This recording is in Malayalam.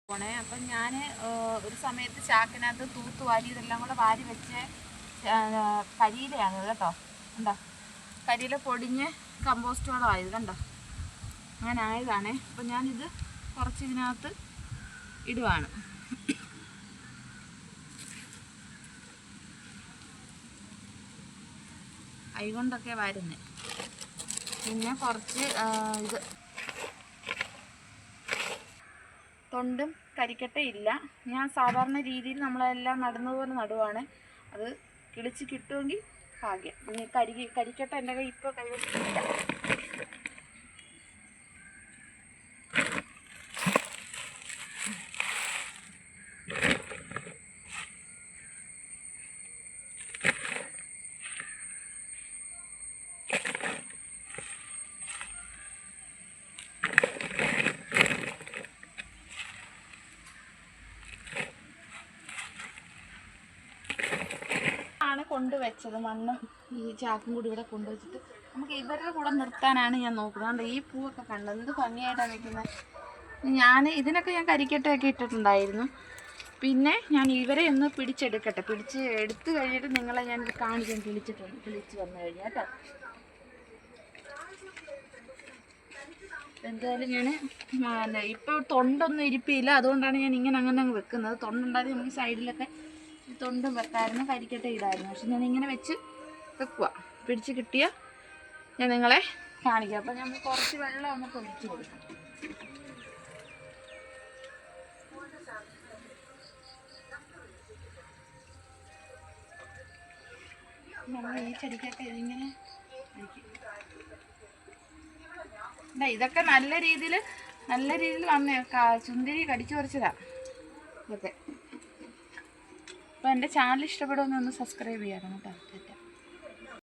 പോണേ. അപ്പം ഞാൻ ഒരു സമയത്ത് ചാക്കിനകത്ത് തൂത്തുവാരി ഇതെല്ലാം കൂടെ വാരി വെച്ച് കരിയിലയാണ് കേട്ടോ. കണ്ടോ, കരിയില പൊടിഞ്ഞ് കമ്പോസ്റ്റ് വളമായത് കണ്ടോ, അങ്ങനെ ആയതാണേ. അപ്പം ഞാനിത് കുറച്ച് ഇതിനകത്ത് ഇടുവാണ്. കൈകൊണ്ടൊക്കെ വരുന്നത്. പിന്നെ കുറച്ച് ഇത് തൊണ്ടും കരിക്കട്ടയില്ല. ഞാൻ സാധാരണ രീതിയിൽ നമ്മളെല്ലാം നടുന്നതുപോലെ നടുവാണ്. അത് കിളിച്ച് കിട്ടുമെങ്കിൽ ഭാഗ്യം. പിന്നെ കരിക്കട്ട എൻ്റെ കൈ ഇപ്പോൾ കൈവച്ചിട്ടില്ല. കൊണ്ടുവച്ചത് മണ്ണും ഈ ചാക്കും കൂടി ഇവിടെ കൊണ്ടുവച്ചിട്ട് നമുക്ക് ഇവരുടെ കൂടെ നിർത്താനാണ് ഞാൻ നോക്കുന്നത്. അതുകൊണ്ട് ഈ പൂവൊക്കെ കണ്ടത് എന്ത് ഭംഗിയായിട്ടാണ് നിൽക്കുന്നത്. ഇതിനൊക്കെ ഞാൻ കരിക്കട്ടയൊക്കെ ഇട്ടിട്ടുണ്ടായിരുന്നു. പിന്നെ ഞാൻ ഇവരെ ഒന്ന് പിടിച്ചെടുക്കട്ടെ. എടുത്തു കഴിഞ്ഞിട്ട് നിങ്ങളെ ഞാൻ കാണിക്കാൻ കിളിച്ച് വന്നു കഴിഞ്ഞാൽ കേട്ടോ. എന്തായാലും ഞാൻ ഇപ്പോൾ തൊണ്ടൊന്നും ഇരിപ്പില്ല, അതുകൊണ്ടാണ് ഞാൻ അങ്ങനെ അങ്ങ് വെക്കുന്നത്. തൊണ്ടുണ്ടായിരുന്നു നമുക്ക് സൈഡിലൊക്കെ തൊണ്ടും വെക്കായിരുന്നു, കരിക്കട്ട ഇടായിരുന്നു. പക്ഷെ ഞാൻ ഇങ്ങനെ വെച്ച് വെക്കുക. പിടിച്ച് കിട്ടിയാൽ ഞാൻ നിങ്ങളെ കാണിക്കാം. അപ്പം നമ്മൾ കുറച്ച് വെള്ളം നമുക്ക് ഒഴിച്ച് കൊടുക്കാം. നമ്മൾ ഈ ചെടിക്കൊക്കെ ഇതിങ്ങനെ ഇതൊക്കെ നല്ല രീതിയിൽ വന്നേ. ചുന്തിരി കടിച്ചു പറിച്ചതാണ് ഇതൊക്കെ. അപ്പോൾ എൻ്റെ ചാനൽ ഇഷ്ടപ്പെടുമെന്ന് ഒന്ന് സബ്സ്ക്രൈബ് ചെയ്യണം കേട്ടോ.